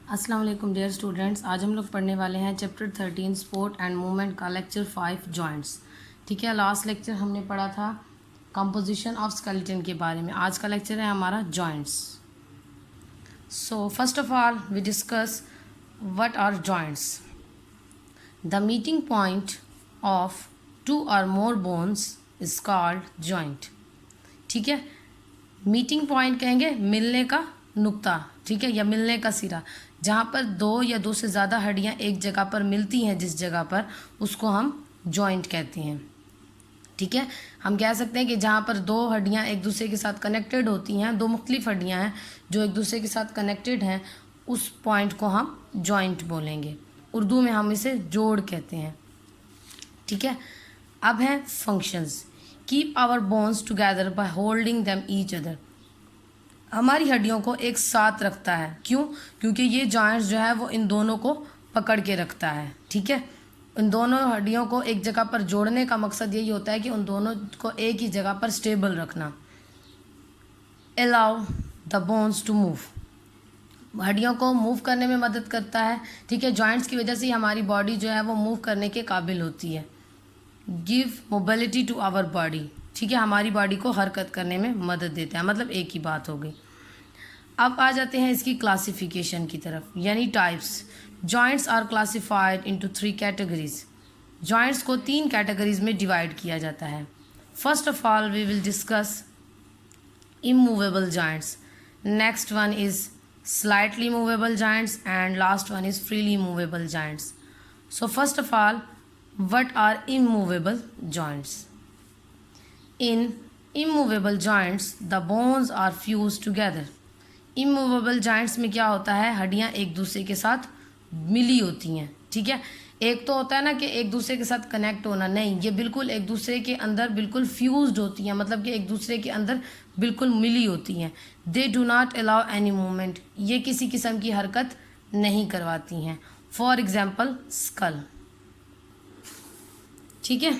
अस्सलाम वालेकुम dear students. आज हम लोग पढ़ने वाले हैं चैप्टर 13 स्पोर्ट एंड मूवमेंट का लेक्चर 5 जॉइंट्स। ठीक है, लास्ट लेक्चर हमने पढ़ा था कंपोजिशन ऑफ स्केलेटन के बारे में। आज का लेक्चर है हमारा joints. So first of all we discuss what are joints. The meeting point of two और more bones is called joint. ठीक है, मीटिंग पॉइंट कहेंगे मिलने का नुक्ता, ठीक है, या मिलने का सिरा, जहाँ पर दो या दो से ज़्यादा हड्डियाँ एक जगह पर मिलती हैं, जिस जगह पर, उसको हम जॉइंट कहते हैं। ठीक है, हम कह सकते हैं कि जहाँ पर दो हड्डियाँ एक दूसरे के साथ कनेक्टेड होती हैं, दो मुख्तलिफ हड्डियाँ हैं जो एक दूसरे के साथ कनेक्टेड हैं, उस पॉइंट को हम जॉइंट बोलेंगे। उर्दू में हम इसे जोड़ कहते हैं। ठीक है, अब है functions. Keep our bones together by holding them each other. हमारी हड्डियों को एक साथ रखता है। क्यों? क्योंकि ये जॉइंट्स जो है वो इन दोनों को पकड़ के रखता है। ठीक है, इन दोनों हड्डियों को एक जगह पर जोड़ने का मकसद यही होता है कि उन दोनों को एक ही जगह पर स्टेबल रखना। Allow the bones to move, हड्डियों को मूव करने में मदद करता है। ठीक है, जॉइंट्स की वजह से ही हमारी बॉडी जो है वो मूव करने के काबिल होती है। Give mobility to our body, ठीक है, हमारी बॉडी को हरकत करने में मदद देता है। मतलब एक ही बात हो गई। अब आ जाते हैं इसकी क्लासिफिकेशन की तरफ, यानी types. Joints are classified into 3 categories. जॉइंट्स को 3 कैटेगरीज में डिवाइड किया जाता है। First of all we will discuss immovable joints, next one is slightly movable joints and last one is freely movable joints. So first of all, what are immovable joints? In immovable joints the bones are fused together. immovable joints में क्या होता है, हड्डियाँ एक दूसरे के साथ मिली होती हैं। ठीक है, एक तो होता है ना कि एक दूसरे के साथ कनेक्ट होना, नहीं, ये बिल्कुल एक दूसरे के अंदर बिल्कुल फ्यूज्ड होती हैं, मतलब कि एक दूसरे के अंदर बिल्कुल मिली होती हैं। They do not allow any movement, ये किसी किस्म की हरकत नहीं करवाती हैं। For example skull. ठीक है,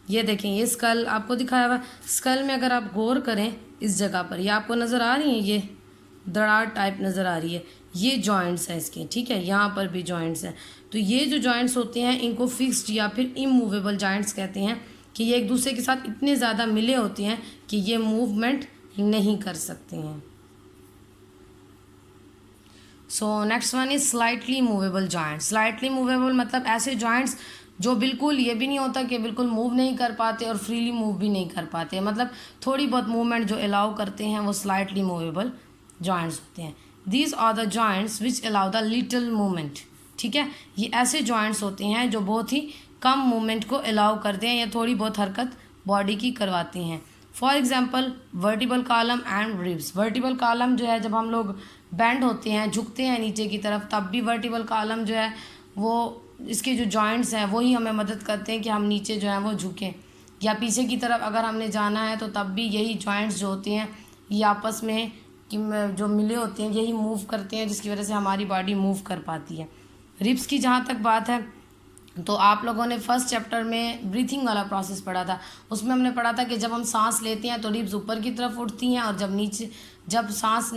ये देखें, ये स्कल आपको दिखाया हुआ। स्कल में अगर आप गौर करें इस जगह पर, ये आपको नज़र आ रही है, ये दरार टाइप नज़र आ रही है, ये जॉइंट्स हैं इसके। ठीक है, यहाँ पर भी जॉइंट्स हैं। तो ये जो जॉइंट्स होते हैं इनको फिक्स्ड या फिर इमूवेबल जॉइंट्स कहते हैं, कि ये एक दूसरे के साथ इतने ज़्यादा मिले होते हैं कि ये मूवमेंट नहीं कर सकते हैं। सो next one is slightly movable joint. Slightly movable मतलब ऐसे जॉइंट्स जो बिल्कुल ये भी नहीं होता कि बिल्कुल मूव नहीं कर पाते और फ्रीली मूव भी नहीं कर पाते, मतलब थोड़ी बहुत मूवमेंट जो अलाउ करते हैं, वो स्लाइटली मूवेबल जॉइंट्स होते हैं। These are the joints which allow the little movement. ठीक है, ये ऐसे जॉइंट्स होते हैं जो बहुत ही कम मूवमेंट को अलाउ करते हैं या थोड़ी बहुत हरकत बॉडी की करवाते हैं। For example vertebral column and ribs. Vertebral column जो है, जब हम लोग बेंड होते हैं, झुकते हैं नीचे की तरफ, तब भी वर्टिबल कॉलम जो है वो, इसके जो जॉइंट्स हैं वही हमें मदद करते हैं कि हम नीचे जो है वो झुकें, या पीछे की तरफ अगर हमने जाना है तो तब भी यही जॉइंट्स जो होते हैं ये आपस में जो मिले होते हैं यही मूव करते हैं, जिसकी वजह से हमारी बॉडी मूव कर पाती है। रिब्स की जहाँ तक बात है, तो आप लोगों ने फर्स्ट चैप्टर में ब्रीथिंग वाला प्रोसेस पढ़ा था, उसमें हमने पढ़ा था कि जब हम सांस लेते हैं तो रिब्स ऊपर की तरफ उठती हैं, और जब सांस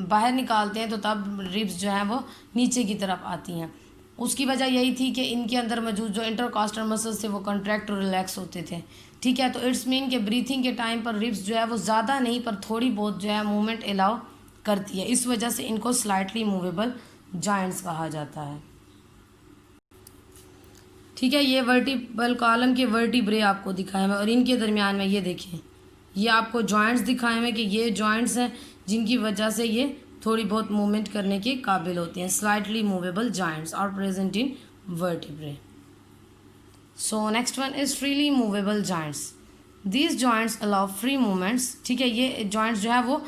बाहर निकालते हैं तो तब रिब्स जो हैं वो नीचे की तरफ आती हैं। उसकी वजह यही थी कि इनके अंदर मौजूद जो इंटरकॉस्टल मसल्स थे वो कॉन्ट्रैक्ट और रिलैक्स होते थे। ठीक है, तो इट्स मीन कि ब्रीथिंग के टाइम पर रिब्स जो है वो ज़्यादा नहीं पर थोड़ी बहुत जो है मूवमेंट अलाउ करती है, इस वजह से इनको स्लाइटली मूवेबल जॉइंट्स कहा जाता है। ठीक है, ये वर्टिबल कॉलम के वर्टिब्रे आपको दिखाए हुए, और इनके दरमियान में ये देखें, ये आपको जॉइंट्स दिखाए हुए कि ये जॉइंट्स हैं जिनकी वजह से ये थोड़ी बहुत मूवमेंट करने के काबिल होते हैं। Slightly movable joints are present in vertebrae. So next one is freely movable joints. These joints allow free movements. ठीक है, ये जॉइंट्स जो है वो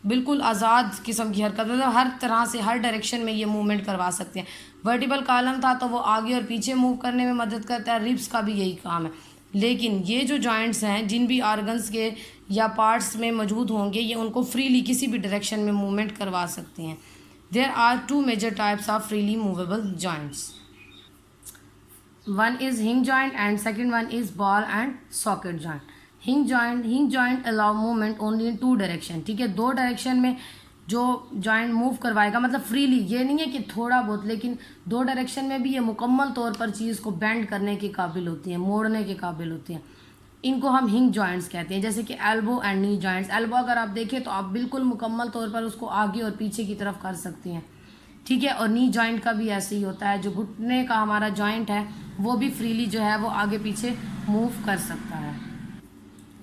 बिल्कुल आज़ाद किस्म की हरकत, मतलब हर तरह से हर डायरेक्शन में ये मूवमेंट करवा सकते हैं। वर्टिबल कॉलम था तो वो आगे और पीछे मूव करने में मदद करता है, रिब्स का भी यही काम है। लेकिन ये जो जॉइंट्स हैं, जिन भी ऑर्गन्स के या पार्ट्स में मौजूद होंगे, ये उनको फ्रीली किसी भी डायरेक्शन में मूवमेंट करवा सकते हैं। There are 2 major types of freely movable joints. One is hinge joint and second one is ball and socket joint. Hinge joint allow movement only in 2 direction. ठीक है, 2 डायरेक्शन में जो जॉइंट मूव करवाएगा, मतलब freely, ये नहीं है कि थोड़ा बहुत, लेकिन 2 डायरेक्शन में भी ये मुकम्मल तौर पर चीज़ को बेंड करने के काबिल होती हैं, मोड़ने के काबिल होती हैं। इनको हम हिंज जॉइंट्स कहते हैं। जैसे कि elbow and knee joints, elbow अगर आप देखें तो आप बिल्कुल मुकम्मल तौर पर उसको आगे और पीछे की तरफ कर सकती हैं, ठीक है। और नी जॉइंट का भी ऐसे ही होता है, जो घुटने का हमारा जॉइंट है वो भी फ्रीली जो है वो आगे पीछे मूव कर सकता है।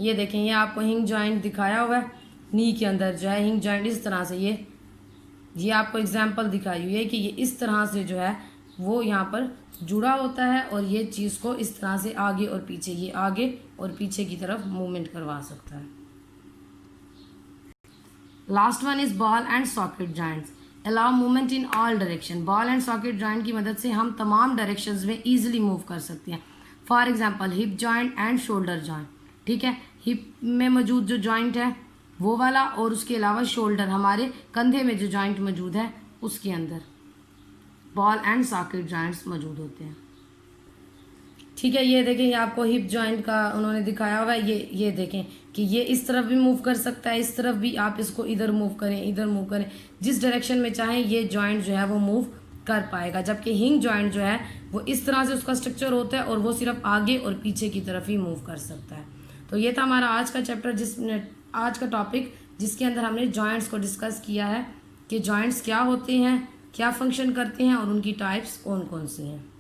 ये देखें, ये आपको हिंज जॉइंट दिखाया हुआ है, नी के अंदर जो है हिंज जॉइंट इस तरह से, ये आपको एग्जांपल दिखाई हुई है कि ये इस तरह से जो है वो यहाँ पर जुड़ा होता है और ये चीज़ को इस तरह से आगे और पीछे, ये आगे और पीछे की तरफ मूवमेंट करवा सकता है। Last one is ball and socket joints, allow movement in all direction. Ball and socket joint की मदद से हम तमाम डायरेक्शंस में ईजिली मूव कर सकते हैं। For example hip joint and shoulder joint, ठीक है। हिप में मौजूद जो जॉइंट है वो वाला, और उसके अलावा शोल्डर, हमारे कंधे में जो जॉइंट मौजूद है उसके अंदर बॉल एंड सॉकेट जॉइंट्स मौजूद होते हैं, ठीक है। ये देखें, ये आपको हिप जॉइंट का उन्होंने दिखाया हुआ है। ये देखें कि ये इस तरफ भी मूव कर सकता है, इस तरफ भी, आप इसको इधर मूव करें, इधर मूव करें, जिस डायरेक्शन में चाहें ये जॉइंट जो है वो मूव कर पाएगा। जबकि हिंग जॉइंट जो है वो इस तरह से उसका स्ट्रक्चर होता है और वो सिर्फ आगे और पीछे की तरफ ही मूव कर सकता है। तो ये था हमारा आज का चैप्टर, आज का टॉपिक, जिसके अंदर हमने जॉइंट्स को डिस्कस किया है कि जॉइंट्स क्या होते हैं, क्या फंक्शन करते हैं और उनकी टाइप्स कौन कौन सी हैं।